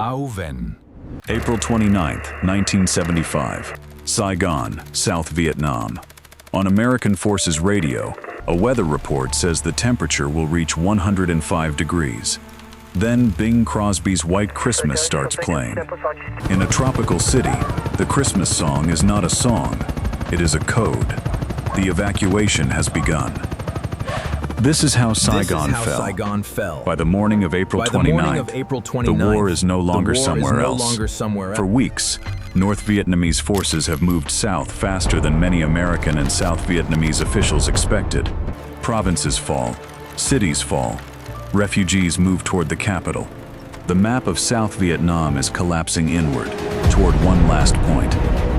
Auven. April 29, 1975, Saigon, South Vietnam. On American Forces radio, a weather report says the temperature will reach 105 degrees. Then Bing Crosby's White Christmas starts playing. In a tropical city, the Christmas song is not a song, it is a code. The evacuation has begun. This is how Saigon fell. By the morning of April 29th, the war is no longer somewhere else. For weeks, North Vietnamese forces have moved south faster than many American and South Vietnamese officials expected. Provinces fall, cities fall, refugees move toward the capital. The map of South Vietnam is collapsing inward, toward one last point,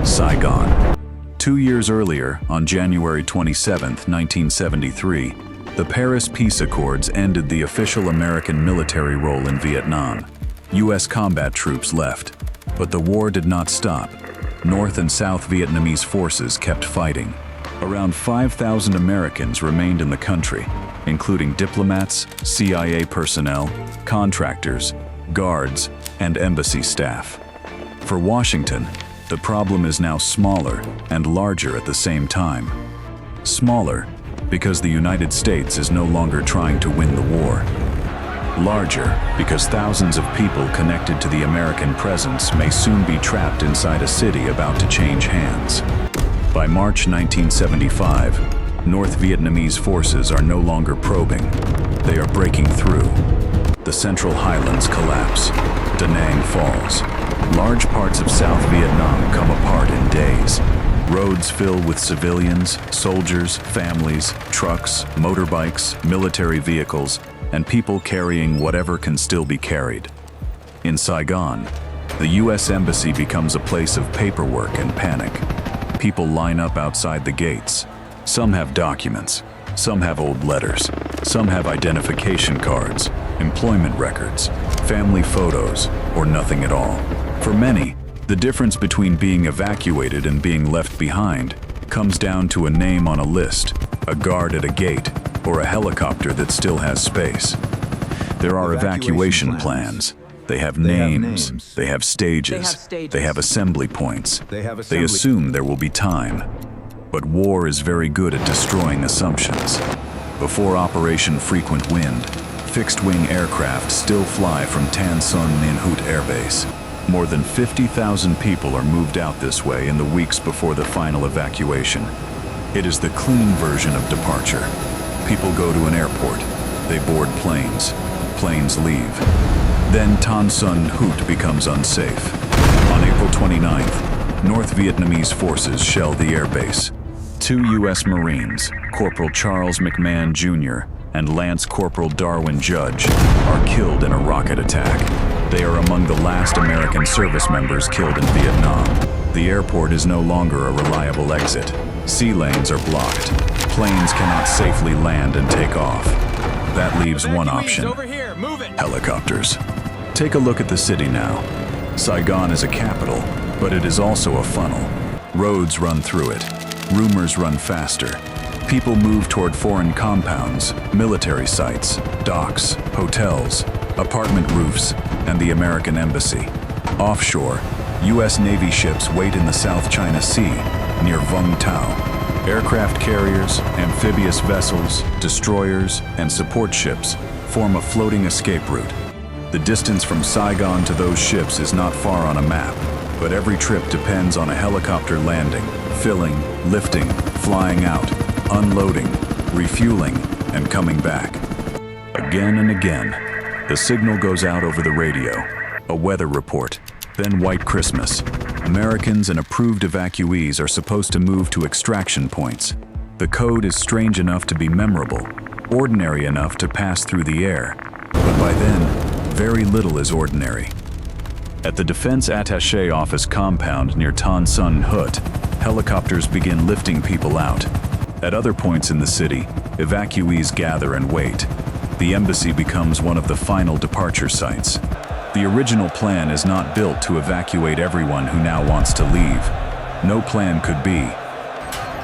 Saigon. 2 years earlier, on January 27, 1973, the Paris Peace Accords ended the official American military role in Vietnam. U.S. combat troops left, but the war did not stop. North and South Vietnamese forces kept fighting. Around 5,000 Americans remained in the country, including diplomats, CIA personnel, contractors, guards, and embassy staff. For Washington, the problem is now smaller and larger at the same time. Smaller, because the United States is no longer trying to win the war. Larger, because thousands of people connected to the American presence may soon be trapped inside a city about to change hands. By March 1975, North Vietnamese forces are no longer probing. They are breaking through. The Central Highlands collapse. Da Nang falls. Large parts of South Vietnam come apart in days. Roads fill with civilians, soldiers, families, trucks, motorbikes, military vehicles, and people carrying whatever can still be carried. In Saigon, the U.S. Embassy becomes a place of paperwork and panic. People line up outside the gates. Some have documents, some have old letters, some have identification cards, employment records, family photos, or nothing at all. For many, the difference between being evacuated and being left behind comes down to a name on a list, a guard at a gate, or a helicopter that still has space. There are evacuation plans. They have names, they have stages, they have assembly points. They assume there will be time. But war is very good at destroying assumptions. Before Operation Frequent Wind, fixed-wing aircraft still fly from Tan Son Ninh Hut Air Base. More than 50,000 people are moved out this way in the weeks before the final evacuation. It is the clean version of departure. People go to an airport. They board planes. Planes leave. Then Tan Son Hut becomes unsafe. On April 29th, North Vietnamese forces shell the airbase. 2 U.S. Marines, Corporal Charles McMahon Jr. and Lance Corporal Darwin Judge, are killed in a rocket attack. They are among the last American service members killed in Vietnam. The airport is no longer a reliable exit. Sea lanes are blocked. Planes cannot safely land and take off. That leaves one option: helicopters. Take a look at the city now. Saigon is a capital, but it is also a funnel. Roads run through it. Rumors run faster. People move toward foreign compounds, military sites, docks, hotels, apartment roofs, and the American embassy. Offshore, U.S. Navy ships wait in the South China Sea, near Vung Tau. Aircraft carriers, amphibious vessels, destroyers, and support ships form a floating escape route. The distance from Saigon to those ships is not far on a map, but every trip depends on a helicopter landing, filling, lifting, flying out, unloading, refueling, and coming back. Again and again, the signal goes out over the radio, a weather report, then White Christmas. Americans and approved evacuees are supposed to move to extraction points. The code is strange enough to be memorable, ordinary enough to pass through the air, but by then, very little is ordinary. At the Defense Attaché Office compound near Tan Son Hut, helicopters begin lifting people out. At other points in the city, evacuees gather and wait. The embassy becomes one of the final departure sites. The original plan is not built to evacuate everyone who now wants to leave. No plan could be.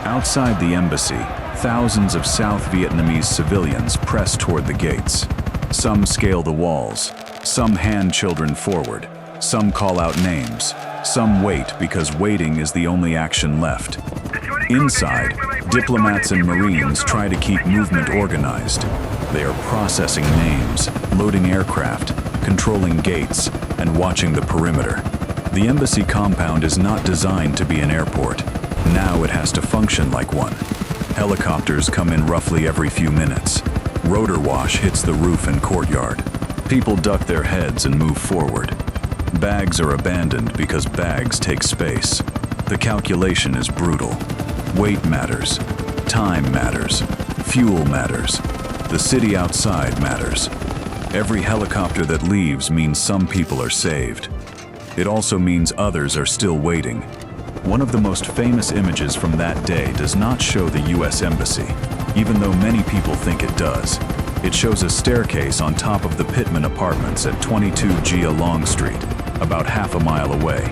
Outside the embassy, thousands of South Vietnamese civilians press toward the gates. Some scale the walls, some hand children forward, Some call out names. Some wait because waiting is the only action left. Inside, diplomats and Marines try to keep movement organized. They are processing names, loading aircraft, controlling gates, and watching the perimeter. The embassy compound is not designed to be an airport. Now it has to function like one. Helicopters come in roughly every few minutes. Rotor wash hits the roof and courtyard. People duck their heads and move forward. Bags are abandoned because bags take space. The calculation is brutal. Weight matters. Time matters. Fuel matters. The city outside matters. Every helicopter that leaves means some people are saved. It also means others are still waiting. One of the most famous images from that day does not show the U.S. Embassy, even though many people think it does. It shows a staircase on top of the Pittman Apartments at 22 Gia Long Street, about half a mile away.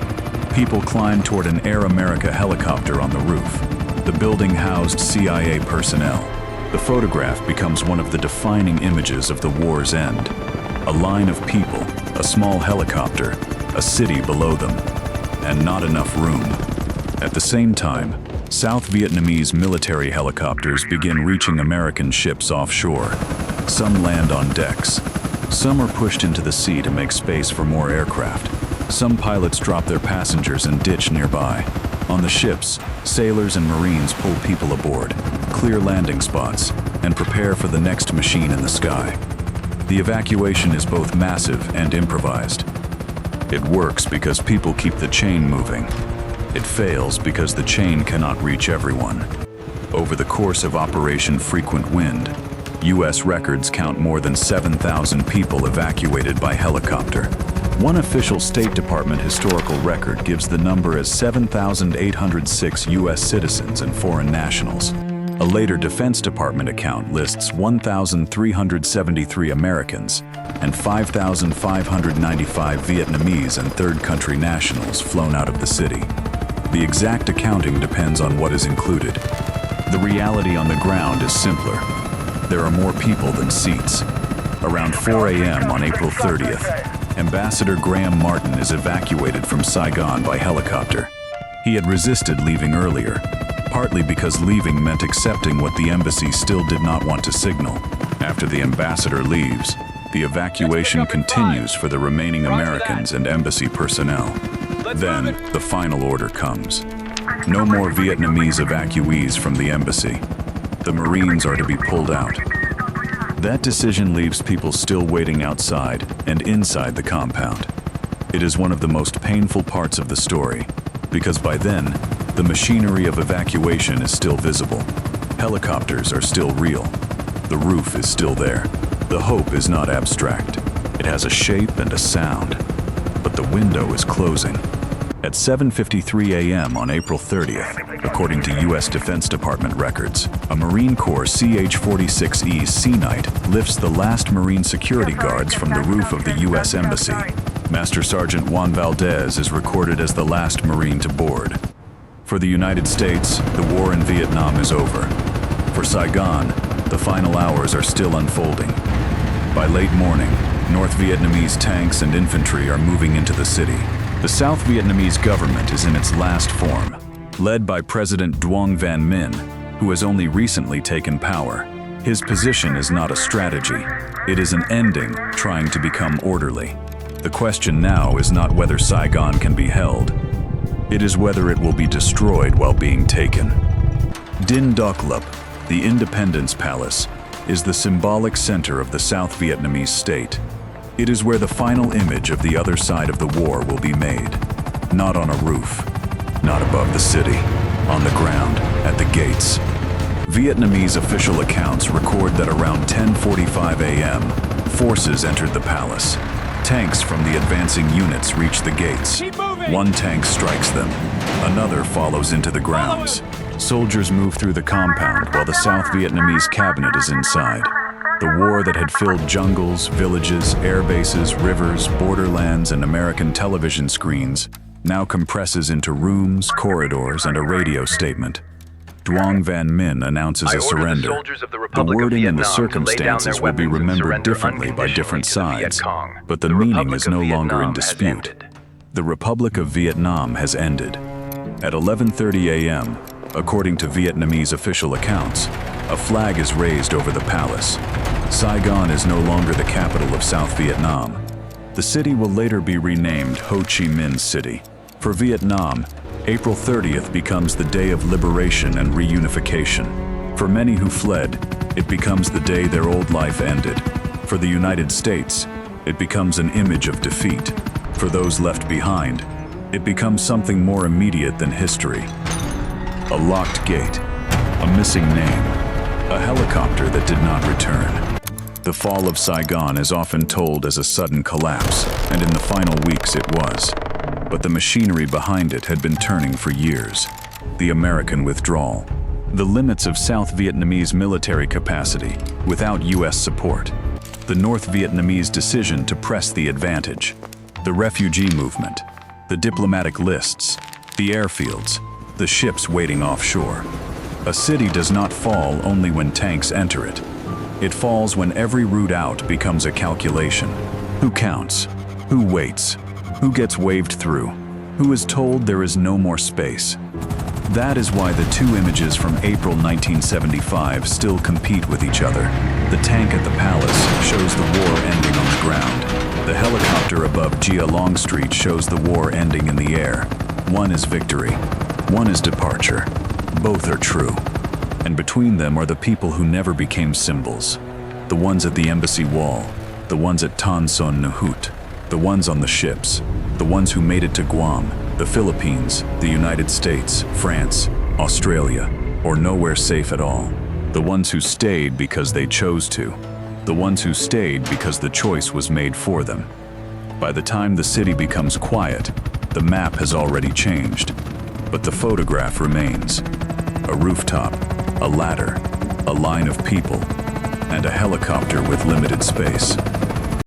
People climb toward an Air America helicopter on the roof. The building housed CIA personnel. The photograph becomes one of the defining images of the war's end. A line of people, a small helicopter, a city below them, and not enough room. At the same time, South Vietnamese military helicopters begin reaching American ships offshore. Some land on decks. Some are pushed into the sea to make space for more aircraft. Some pilots drop their passengers and ditch nearby. On the ships, sailors and Marines pull people aboard, clear landing spots, and prepare for the next machine in the sky. The evacuation is both massive and improvised. It works because people keep the chain moving. It fails because the chain cannot reach everyone. Over the course of Operation Frequent Wind, U.S. records count more than 7,000 people evacuated by helicopter. One official State Department historical record gives the number as 7,806 U.S. citizens and foreign nationals. A later Defense Department account lists 1,373 Americans and 5,595 Vietnamese and third country nationals flown out of the city. The exact accounting depends on what is included. The reality on the ground is simpler. There are more people than seats. Around 4 a.m. on April 30th, Ambassador Graham Martin is evacuated from Saigon by helicopter. He had resisted leaving earlier, partly because leaving meant accepting what the embassy still did not want to signal. After the ambassador leaves, the evacuation continues for the remaining Americans and embassy personnel. Then, the final order comes. No more Vietnamese evacuees from the embassy. The Marines are to be pulled out. That decision leaves people still waiting outside and inside the compound. It is one of the most painful parts of the story, because by then, the machinery of evacuation is still visible. Helicopters are still real. The roof is still there. The hope is not abstract. It has a shape and a sound. But the window is closing. At 7:53 a.m. on April 30th, according to U.S. Defense Department records, a Marine Corps CH-46E Sea Knight lifts the last Marine security guards from the roof of the U.S. Embassy. Master Sergeant Juan Valdez is recorded as the last Marine to board. For the United States, the war in Vietnam is over. For Saigon, the final hours are still unfolding. By late morning, North Vietnamese tanks and infantry are moving into the city. The South Vietnamese government is in its last form, led by President Duong Van Minh, who has only recently taken power. His position is not a strategy. It is an ending trying to become orderly. The question now is not whether Saigon can be held. It is whether it will be destroyed while being taken. Dinh Doc Lup, the Independence Palace, is the symbolic center of the South Vietnamese state. It is where the final image of the other side of the war will be made. Not on a roof, not above the city, on the ground, at the gates. Vietnamese official accounts record that around 10:45 a.m., forces entered the palace. Tanks from the advancing units reach the gates. One tank strikes them. Another follows into the grounds. Soldiers move through the compound while the South Vietnamese cabinet is inside. The war that had filled jungles, villages, air bases, rivers, borderlands, and American television screens now compresses into rooms, corridors, and a radio statement. Duong Van Minh announces a surrender. The wording and the circumstances will be remembered differently by different sides, but the meaning is no longer in dispute. The Republic of Vietnam has ended. At 11:30 a.m., according to Vietnamese official accounts, a flag is raised over the palace. Saigon is no longer the capital of South Vietnam. The city will later be renamed Ho Chi Minh City. For Vietnam, April 30th becomes the day of liberation and reunification. For many who fled, it becomes the day their old life ended. For the United States, it becomes an image of defeat. For those left behind, it becomes something more immediate than history. A locked gate, a missing name, a helicopter that did not return. The fall of Saigon is often told as a sudden collapse, and in the final weeks it was. But the machinery behind it had been turning for years. The American withdrawal, the limits of South Vietnamese military capacity without US support, the North Vietnamese decision to press the advantage, the refugee movement, the diplomatic lists, the airfields, the ships waiting offshore. A city does not fall only when tanks enter it. It falls when every route out becomes a calculation. Who counts? Who waits? Who gets waved through? Who is told there is no more space? That is why the two images from April 1975 still compete with each other. The tank at the palace shows the war ending on the ground. The helicopter above Gia Long Street shows the war ending in the air. One is victory, one is departure. Both are true. And between them are the people who never became symbols. The ones at the embassy wall, the ones at Tan Son Nhut, the ones on the ships, the ones who made it to Guam, the Philippines, the United States, France, Australia, or nowhere safe at all. The ones who stayed because they chose to. The ones who stayed because the choice was made for them. By the time the city becomes quiet, the map has already changed. But the photograph remains. A rooftop, a ladder, a line of people, and a helicopter with limited space.